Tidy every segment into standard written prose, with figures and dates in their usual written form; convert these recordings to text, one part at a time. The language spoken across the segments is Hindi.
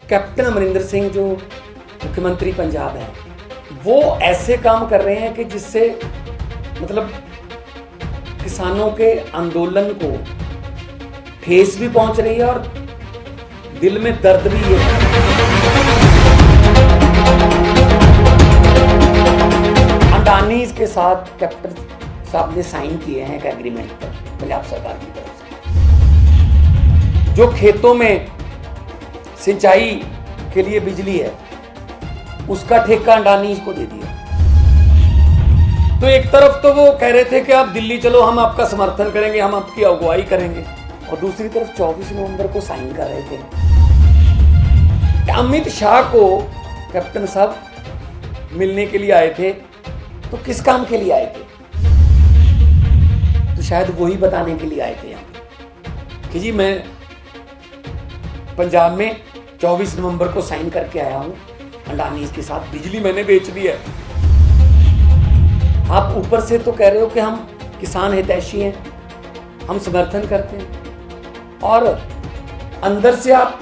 कैप्टन अमरिंदर सिंह जो मुख्यमंत्री पंजाब है वो ऐसे काम कर रहे हैं कि जिससे मतलब किसानों के आंदोलन को ठेस भी पहुंच रही है और दिल में दर्द भी है। अडानी के साथ कैप्टन साहब ने साइन किए हैं एक एग्रीमेंट पर पंजाब सरकार की तरफ से। जो खेतों में सिंचाई के लिए बिजली है उसका ठेका अडानी को दे दिया। तो एक तरफ तो वो कह रहे थे कि आप दिल्ली चलो, हम आपका समर्थन करेंगे, हम आपकी अगुवाई करेंगे, और दूसरी तरफ 24 नवंबर को साइन कर रहे थे। अमित शाह को कैप्टन साहब मिलने के लिए आए थे, तो किस काम के लिए आए थे? तो शायद वही बताने के लिए आए थे यहाँ कि जी मैं पंजाब में 24 नवंबर को साइन करके आया हूं, अडानी के साथ बिजली मैंने बेच दी है। आप ऊपर से तो कह रहे हो कि हम किसान हितैषी हैं, हम समर्थन करते हैं, और अंदर से आप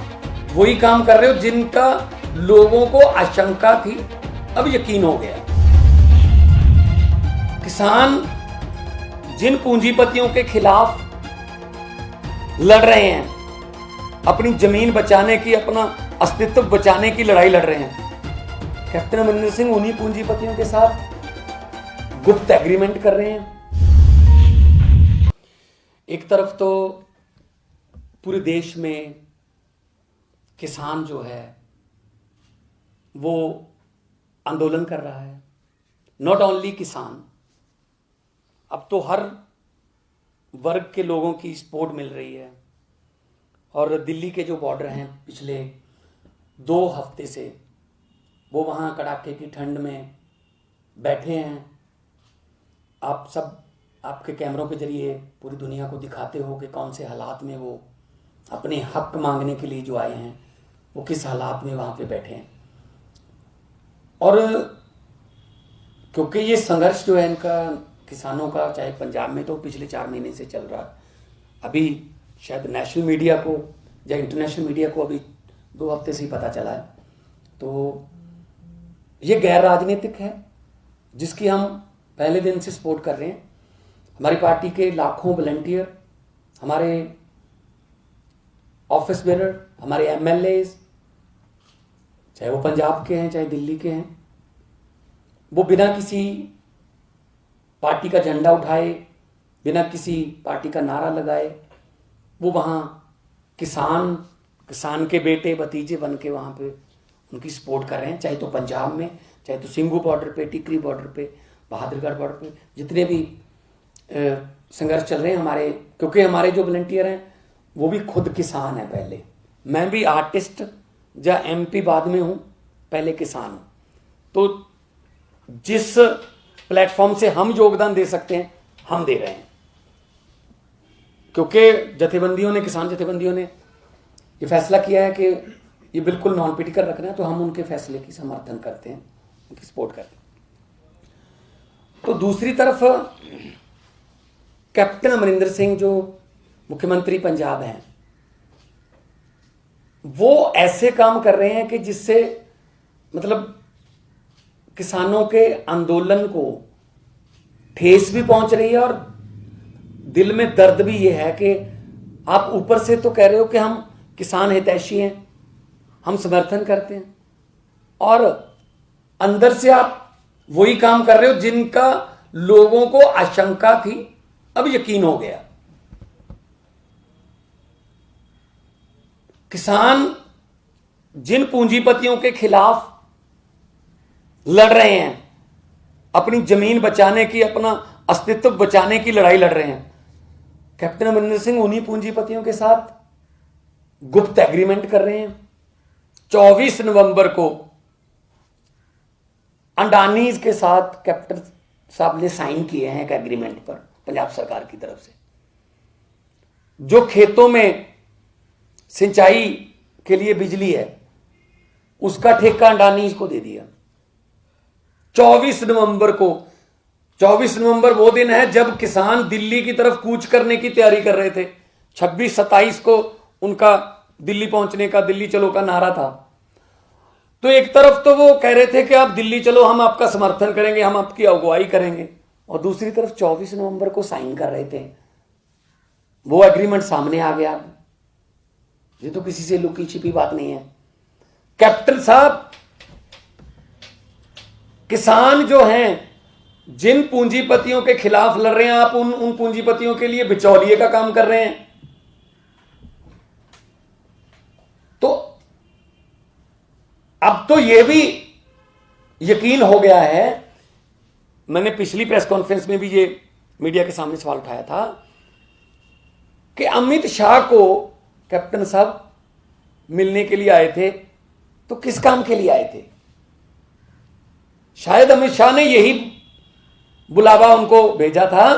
वही काम कर रहे हो जिनका लोगों को आशंका थी, अब यकीन हो गया। किसान जिन पूंजीपतियों के खिलाफ लड़ रहे हैं, अपनी जमीन बचाने की, अपना अस्तित्व बचाने की लड़ाई लड़ रहे हैं, कैप्टन अमरिंदर सिंह उन्हीं पूंजीपतियों के साथ गुप्त एग्रीमेंट कर रहे हैं। एक तरफ तो पूरे देश में किसान जो है वो आंदोलन कर रहा है। नॉट ओनली किसान, अब तो हर वर्ग के लोगों की सपोर्ट मिल रही है। और दिल्ली के जो बॉर्डर हैं पिछले 2 हफ्ते से वो वहाँ कड़ाके की ठंड में बैठे हैं। आप सब आपके कैमरों के जरिए पूरी दुनिया को दिखाते हो कि कौन से हालात में वो अपने हक मांगने के लिए जो आए हैं वो किस हालात में वहाँ पे बैठे हैं। और क्योंकि ये संघर्ष जो है इनका किसानों का, चाहे पंजाब में तो पिछले 4 महीने से चल रहा है, अभी शायद नेशनल मीडिया को या इंटरनेशनल मीडिया को अभी 2 हफ्ते से ही पता चला है। तो ये गैर राजनीतिक है जिसकी हम पहले दिन से सपोर्ट कर रहे हैं। हमारी पार्टी के लाखों वॉलंटियर, हमारे ऑफिस बेरर, हमारे एमएलए, चाहे वो पंजाब के हैं चाहे दिल्ली के हैं, वो बिना किसी पार्टी का झंडा उठाए, बिना किसी पार्टी का नारा लगाए, वो वहाँ किसान के बेटे भतीजे बन के वहाँ पे उनकी सपोर्ट कर रहे हैं। चाहे तो पंजाब में, चाहे तो सिंघू बॉर्डर पे, टिकरी बॉर्डर पे, बहादुरगढ़ बॉर्डर पे, जितने भी संघर्ष चल रहे हैं हमारे, क्योंकि हमारे जो वॉलंटियर हैं वो भी खुद किसान है। पहले मैं भी आर्टिस्ट या एमपी बाद में हूँ, पहले किसान हूँ। तो जिस प्लेटफॉर्म से हम योगदान दे सकते हैं हम दे रहे हैं, क्योंकि जथेबंदियों ने, किसान जथेबंदियों ने ये फैसला किया है कि ये बिल्कुल नॉन पॉलिटिकल रखना है, तो हम उनके फैसले की समर्थन करते हैं, उनकी सपोर्ट करते हैं। तो दूसरी तरफ कैप्टन अमरिंदर सिंह जो मुख्यमंत्री पंजाब हैं वो ऐसे काम कर रहे हैं कि जिससे मतलब किसानों के आंदोलन को ठेस भी पहुंच रही है और दिल में दर्द भी ये है कि आप ऊपर से तो कह रहे हो कि हम किसान हितैषी हैं, हम समर्थन करते हैं, और अंदर से आप वही काम कर रहे हो जिनका लोगों को आशंका थी, अब यकीन हो गया। किसान जिन पूंजीपतियों के खिलाफ लड़ रहे हैं, अपनी जमीन बचाने की, अपना अस्तित्व बचाने की लड़ाई लड़ रहे हैं, कैप्टन अमरिंदर सिंह उन्हीं पूंजीपतियों के साथ गुप्त एग्रीमेंट कर रहे हैं। 24 नवंबर को अडानी के साथ कैप्टन साहब ने साइन किए हैं एक एग्रीमेंट पर पंजाब सरकार की तरफ से। जो खेतों में सिंचाई के लिए बिजली है उसका ठेका अडानी को दे दिया। 24 नवंबर को, 24 नवंबर वो दिन है जब किसान दिल्ली की तरफ कूच करने की तैयारी कर रहे थे। 26-27 को उनका दिल्ली पहुंचने का, दिल्ली चलो का नारा था, तो एक तरफ तो वो कह रहे थे कि आप दिल्ली चलो, हम आपका समर्थन करेंगे, हम आपकी अगुवाई करेंगे, और दूसरी तरफ 24 नवंबर को साइन कर रहे थे। वो एग्रीमेंट सामने आ गया। ये तो किसी से लुकी छिपी बात नहीं है। कैप्टन साहब, किसान जो हैं, जिन पूंजीपतियों के खिलाफ लड़ रहे हैं, आप उन पूंजीपतियों के लिए बिचौलिए का काम कर रहे हैं। तो अब तो यह भी यकीन हो गया है, मैंने पिछली प्रेस कॉन्फ्रेंस में भी ये मीडिया के सामने सवाल उठाया था कि अमित शाह को कैप्टन साहब मिलने के लिए आए थे, तो किस काम के लिए आए थे? शायद अमित शाह ने यही बुलावा उनको भेजा था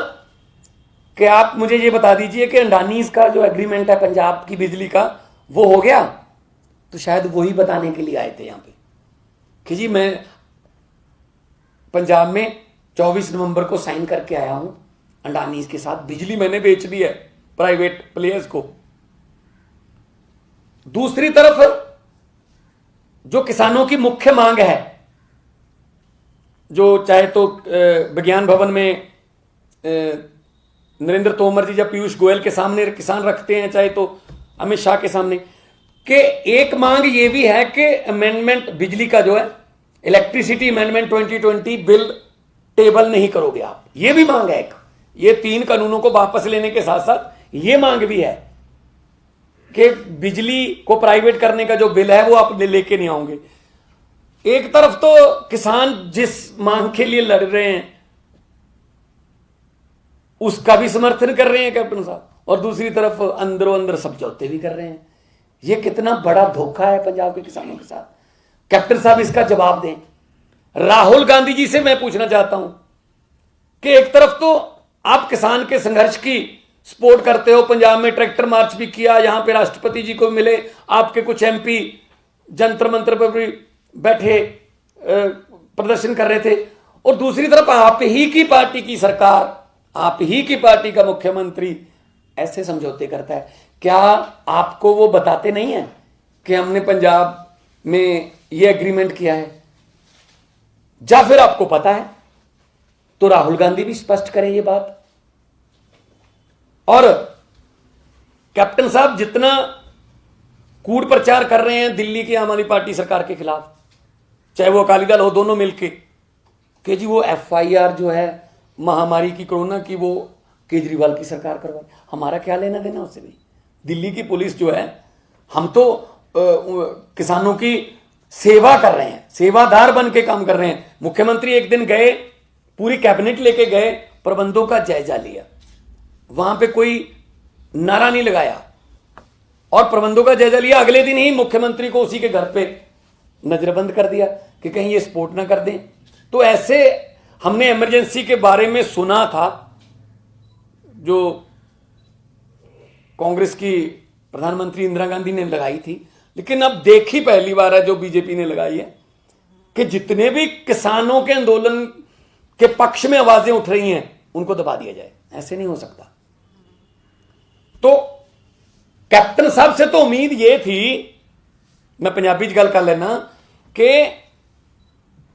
कि आप मुझे ये बता दीजिए कि अंडानीज का जो एग्रीमेंट है पंजाब की बिजली का, वो हो गया। तो शायद वही बताने के लिए आए थे यहां पे कि जी मैं पंजाब में 24 नवंबर को साइन करके आया हूं अंडानीज के साथ, बिजली मैंने बेच दी है प्राइवेट प्लेयर्स को। दूसरी तरफ जो किसानों की मुख्य मांग है, जो चाहे तो विज्ञान भवन में नरेंद्र तोमर जी या पीयूष गोयल के सामने किसान रखते हैं, चाहे तो अमित शाह के सामने, कि एक मांग ये भी है कि अमेंडमेंट बिजली का जो है इलेक्ट्रिसिटी अमेंडमेंट 2020 बिल टेबल नहीं करोगे आप, ये भी मांग है एक। ये 3 कानूनों को वापस लेने के साथ साथ ये मांग भी है कि बिजली को प्राइवेट करने का जो बिल है वो आप लेके नहीं आओगे। एक तरफ तो किसान जिस मांग के लिए लड़ रहे हैं उसका भी समर्थन कर रहे हैं कैप्टन साहब, और दूसरी तरफ अंदरों अंदर समझौते भी कर रहे हैं। यह कितना बड़ा धोखा है पंजाब के किसानों के साथ। कैप्टन साहब इसका जवाब दें। राहुल गांधी जी से मैं पूछना चाहता हूं कि एक तरफ तो आप किसान के संघर्ष की सपोर्ट करते हो, पंजाब में ट्रैक्टर मार्च भी किया, यहां पे राष्ट्रपति जी को मिले, आपके कुछ एमपी जंतर मंतर पर भी बैठे प्रदर्शन कर रहे थे, और दूसरी तरफ आप ही की पार्टी की सरकार, आप ही की पार्टी का मुख्यमंत्री ऐसे समझौते करता है। क्या आपको वो बताते नहीं है कि हमने पंजाब में ये एग्रीमेंट किया है? या फिर आपको पता है तो राहुल गांधी भी स्पष्ट करें ये बात। और कैप्टन साहब जितना कूड़ प्रचार कर रहे हैं दिल्ली की आम आदमी पार्टी सरकार के खिलाफ, चाहे वो अकाली दल हो, दोनों मिलके, कि जी वो एफआईआर जो है महामारी की, कोरोना की, वो केजरीवाल की सरकार करवाई, हमारा क्या लेना देना उससे भी। दिल्ली की पुलिस जो है, हम तो किसानों की सेवा कर रहे हैं, सेवादार बन के काम कर रहे हैं। मुख्यमंत्री एक दिन गए, पूरी कैबिनेट लेके गए, प्रबंधों का जायजा लिया, वहां पे कोई नारा नहीं लगाया और प्रबंधों का जायजा लिया। अगले दिन ही मुख्यमंत्री को उसी के घर पे नजरबंद कर दिया कि कहीं ये स्फोट ना कर दें। तो ऐसे हमने इमरजेंसी के बारे में सुना था, जो कांग्रेस की प्रधानमंत्री इंदिरा गांधी ने लगाई थी, लेकिन अब देखी पहली बार है जो बीजेपी ने लगाई है कि जितने भी किसानों के आंदोलन के पक्ष में आवाजें उठ रही हैं उनको दबा दिया जाए। ऐसे नहीं हो सकता। तो कैप्टन साहब से तो उम्मीद ये थी, मैं पंजाबी च गल कर लेना, कि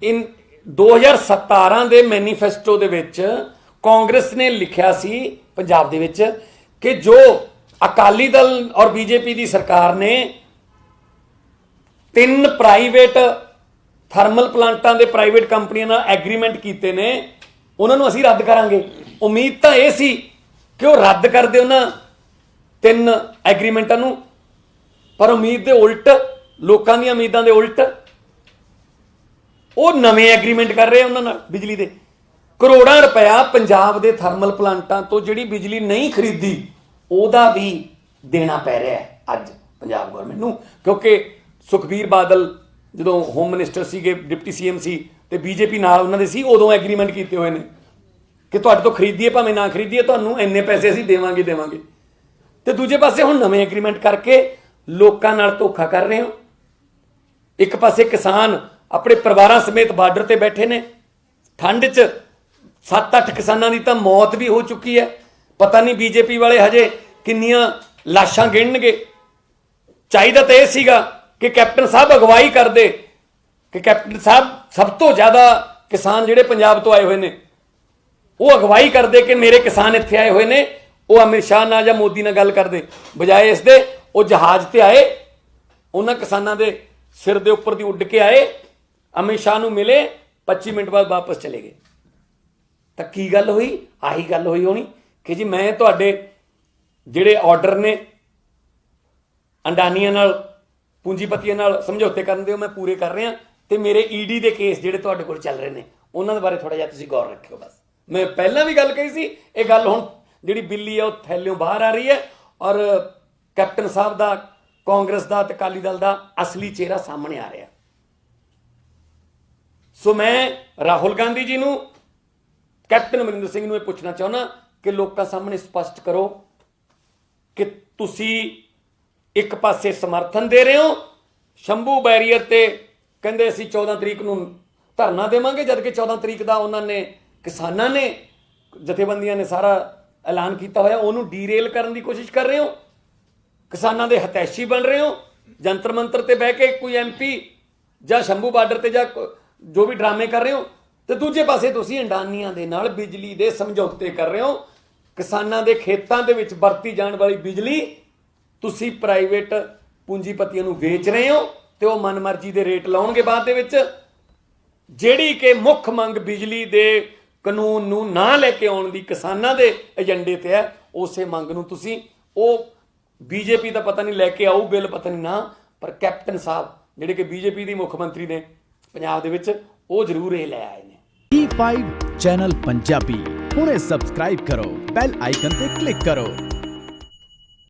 इन 2017 ਦੇ मैनीफेस्टो ਦੇ ਵਿੱਚ कांग्रेस ने लिखिया सी पंजाब ਦੇ ਵਿੱਚ कि जो अकाली दल और बीजेपी की सरकार ने 3 प्राइवेट थर्मल प्लांटां दे प्राइवेट कंपनियां नाल एग्रीमेंट कीते ने, उन्होंने असीं रद्द करांगे। उम्मीद तो यह सी कि वो रद्द कर दे उन्हां 3 एग्रीमेंटां नूं, पर उम्मीद दे उल्ट, लोकां दी उम्मीदां दे उल्ट वो नवे एग्रीमेंट कर रहे हैं उन्हां नाल बिजली दे। करोड़ां रुपया पंजाब दे थर्मल प्लांटां तो जिहड़ी बिजली नहीं खरीदी ਉਹਦਾ भी देना पै रहा है अज पंजाब गौरमेंट नूं, क्योंकि सुखबीर बादल ਜਦੋਂ होम मिनिस्टर ਸੀਗੇ, डिप्टी सीएम सी ਤੇ बीजेपी ਨਾਲ ਉਹਨਾਂ ਦੇ ਸੀ, ਉਦੋਂ एग्रीमेंट ਕੀਤੇ ਹੋਏ ਨੇ कि ਤੁਹਾਡੇ ਤੋਂ ਖਰੀਦੀਏ ਭਾਵੇਂ ਨਾ ਖਰੀਦੀਏ, ਤੁਹਾਨੂੰ ਇੰਨੇ ਪੈਸੇ ਅਸੀਂ ਦੇਵਾਂਗੇ। ਤੇ ਦੂਜੇ ਪਾਸੇ ਹੁਣ ਨਵੇਂ एग्रीमेंट ਕਰਕੇ ਲੋਕਾਂ ਨਾਲ ਧੋਖਾ ਕਰ ਰਹੇ ਹੋ। ਇੱਕ ਪਾਸੇ ਕਿਸਾਨ ਆਪਣੇ ਪਰਿਵਾਰਾਂ ਸਮੇਤ ਬਾਰਡਰ ਤੇ ਬੈਠੇ ਨੇ, ਠੰਡ 'ਚ 7-8 ਕਿਸਾਨਾਂ ਦੀ ਤਾਂ ਮੌਤ ਵੀ ਹੋ ਚੁੱਕੀ ਹੈ। पता नहीं बीजेपी वाले हजे किन्नियां लाशां गिणनगे। चाहिदा तो यह सीगा कि कैप्टन साहब अगवाई कर दे ਕਿ ਕੈਪਟਨ ਸਾਹਿਬ ਸਭ ਤੋਂ ਜ਼ਿਆਦਾ ਕਿਸਾਨ ਜਿਹੜੇ ਪੰਜਾਬ ਤੋਂ ਆਏ ਹੋਏ ਨੇ ਉਹ ਅਗਵਾਈ ਕਰਦੇ ਕਿ ਮੇਰੇ ਕਿਸਾਨ ਇੱਥੇ ਆਏ ਹੋਏ ਨੇ, ਉਹ ਅਮਿਤ ਸ਼ਾਹ ਨਾਲ ਜਾਂ ਮੋਦੀ ਨਾਲ ਗੱਲ ਕਰਦੇ ਬਜਾਏ ਇਸ ਦੇ ਉਹ ਜਹਾਜ਼ ਤੇ ਆਏ, ਉਹਨਾਂ ਕਿਸਾਨਾਂ ਦੇ ਸਿਰ ਦੇ ਉੱਪਰ ਦੀ ਉੱਡ ਕੇ ਆਏ, ਅਮਿਤ ਸ਼ਾਹ ਨੂੰ ਮਿਲੇ, 25 ਮਿੰਟ ਬਾਅਦ ਵਾਪਸ ਚਲੇ ਗਏ। ਤਾਂ ਕੀ ਗੱਲ ਹੋਈ? ਆਹੀ ਗੱਲ ਹੋਈ ਹੋਣੀ ਕਿ ਜੀ ਮੈਂ ਤੁਹਾਡੇ ਜਿਹੜੇ ਆਰਡਰ ਨੇ ਅੰਡਾਨੀਆਂ ਨਾਲ, ਪੂੰਜੀਪਤੀਆਂ ਨਾਲ ਸਮਝੌਤੇ ਕਰਨ ਦੇ ਉਹ ਮੈਂ ਪੂਰੇ ਕਰ ਰਿਹਾ, ਤੇ ਮੇਰੇ ਈਡੀ ਦੇ ਕੇਸ ਜਿਹੜੇ ਤੁਹਾਡੇ ਕੋਲ ਚੱਲ ਰਹੇ ਨੇ ਉਹਨਾਂ ਦੇ ਬਾਰੇ ਥੋੜਾ ਜਿਹਾ ਤੁਸੀਂ ਗੌਰ ਰੱਖਿਓ। ਬਸ ਮੈਂ ਪਹਿਲਾਂ ਵੀ ਗੱਲ ਕਹੀ ਸੀ, ਇਹ ਗੱਲ ਹੁਣ ਜਿਹੜੀ ਬਿੱਲੀ ਹੈ ਉਹ ਥੈਲਿਓਂ ਬਾਹਰ ਆ ਰਹੀ ਹੈ, ਔਰ ਕੈਪਟਨ ਸਾਹਿਬ ਦਾ, ਕਾਂਗਰਸ ਦਾ ਤੇ ਅਕਾਲੀ ਦਲ ਦਾ ਅਸਲੀ ਚਿਹਰਾ ਸਾਹਮਣੇ ਆ ਰਿਹਾ। ਸੋ ਮੈਂ ਰਾਹੁਲ ਗਾਂਧੀ ਜੀ ਨੂੰ, ਕੈਪਟਨ ਅਮਰਿੰਦਰ ਸਿੰਘ ਨੂੰ ਇਹ ਪੁੱਛਣਾ ਚਾਹੁੰਦਾ ਕਿ ਲੋਕਾਂ ਸਾਹਮਣੇ ਸਪਸ਼ਟ ਕਰੋ ਕਿ ਤੁਸੀਂ ਇੱਕ ਪਾਸੇ ਸਮਰਥਨ ਦੇ ਰਹੇ ਹੋ ਸ਼ੰਭੂ ਬੈਰੀਅਰ ਤੇ, ਕਹਿੰਦੇ ਅਸੀਂ 14 ਤਰੀਕ ਨੂੰ ਧਰਨਾ ਦੇਵਾਂਗੇ, ਜਦ ਕਿ 14 ਤਰੀਕ ਦਾ ਉਹਨਾਂ ਨੇ, ਕਿਸਾਨਾਂ ਨੇ, ਜਥੇਬੰਦੀਆਂ ਨੇ ਸਾਰਾ ਐਲਾਨ ਕੀਤਾ ਹੋਇਆ, ਉਹਨੂੰ ਡੀਰੇਲ ਕਰਨ ਦੀ ਕੋਸ਼ਿਸ਼ ਕਰ ਰਹੇ ਹੋ, ਕਿਸਾਨਾਂ ਦੇ ਹਤੈਸ਼ੀ ਬਣ ਰਹੇ ਹੋ, ਜੰਤਰ ਮੰਤਰ ਤੇ ਬਹਿ ਕੇ ਕੋਈ ਐਮਪੀ ਜਾਂ ਸ਼ੰਭੂ ਬਾਰਡਰ ਤੇ ਜਾਂ ਜੋ ਵੀ ਡਰਾਮੇ ਕਰ ਰਹੇ ਹੋ, ਤੇ ਦੂਜੇ ਪਾਸੇ ਤੁਸੀਂ ਅੰਡਾਨੀਆਂ ਦੇ ਨਾਲ ਬਿਜਲੀ ਦੇ ਸਮਝੌਤੇ ਕਰ ਰਹੇ ਹੋ। ਕਿਸਾਨਾਂ ਦੇ ਖੇਤਾਂ ਦੇ ਵਿੱਚ ਵਰਤੀ ਜਾਣ ਵਾਲੀ ਬਿਜਲੀ ਤੁਸੀਂ ਪ੍ਰਾਈਵੇਟ ਪੂੰਜੀਪਤੀਆਂ ਨੂੰ ਵੇਚ ਰਹੇ ਹੋ, ਤੇ ਉਹ ਮਨਮਰਜ਼ੀ ਦੇ ਰੇਟ ਲਾਉਣਗੇ ਬਾਅਦ ਦੇ ਵਿੱਚ। ਜਿਹੜੀ ਕਿ ਮੁੱਖ ਮੰਗ ਬਿਜਲੀ ਦੇ ਕਾਨੂੰਨ ਨੂੰ ਨਾ ਲੈ ਕੇ ਆਉਣ ਦੀ ਕਿਸਾਨਾਂ ਦੇ ਏਜੰਡੇ ਤੇ ਹੈ, ਉਸੇ ਮੰਗ ਨੂੰ ਤੁਸੀਂ, ਉਹ ਬੀਜੇਪੀ ਦਾ ਪਤਾ ਨਹੀਂ ਲੈ ਕੇ ਆਊ ਬਿੱਲ, ਪਤਾ ਨਹੀਂ ਨਾ, ਪਰ ਕੈਪਟਨ ਸਾਹਿਬ ਜਿਹੜੇ ਕਿ ਬੀਜੇਪੀ ਦੀ ਮੁੱਖ ਮੰਤਰੀ ਨੇ ਪੰਜਾਬ ਦੇ ਵਿੱਚ, ਉਹ ਜ਼ਰੂਰ ਇਹ ਲੈ ਆਏ ਨੇ। E5 ਚੈਨਲ ਪੰਜਾਬੀ ਹੁਣੇ ਸਬਸਕ੍ਰਾਈਬ ਕਰੋ, ਬੈਲ ਆਈਕਨ ਤੇ ਕਲਿੱਕ ਕਰੋ।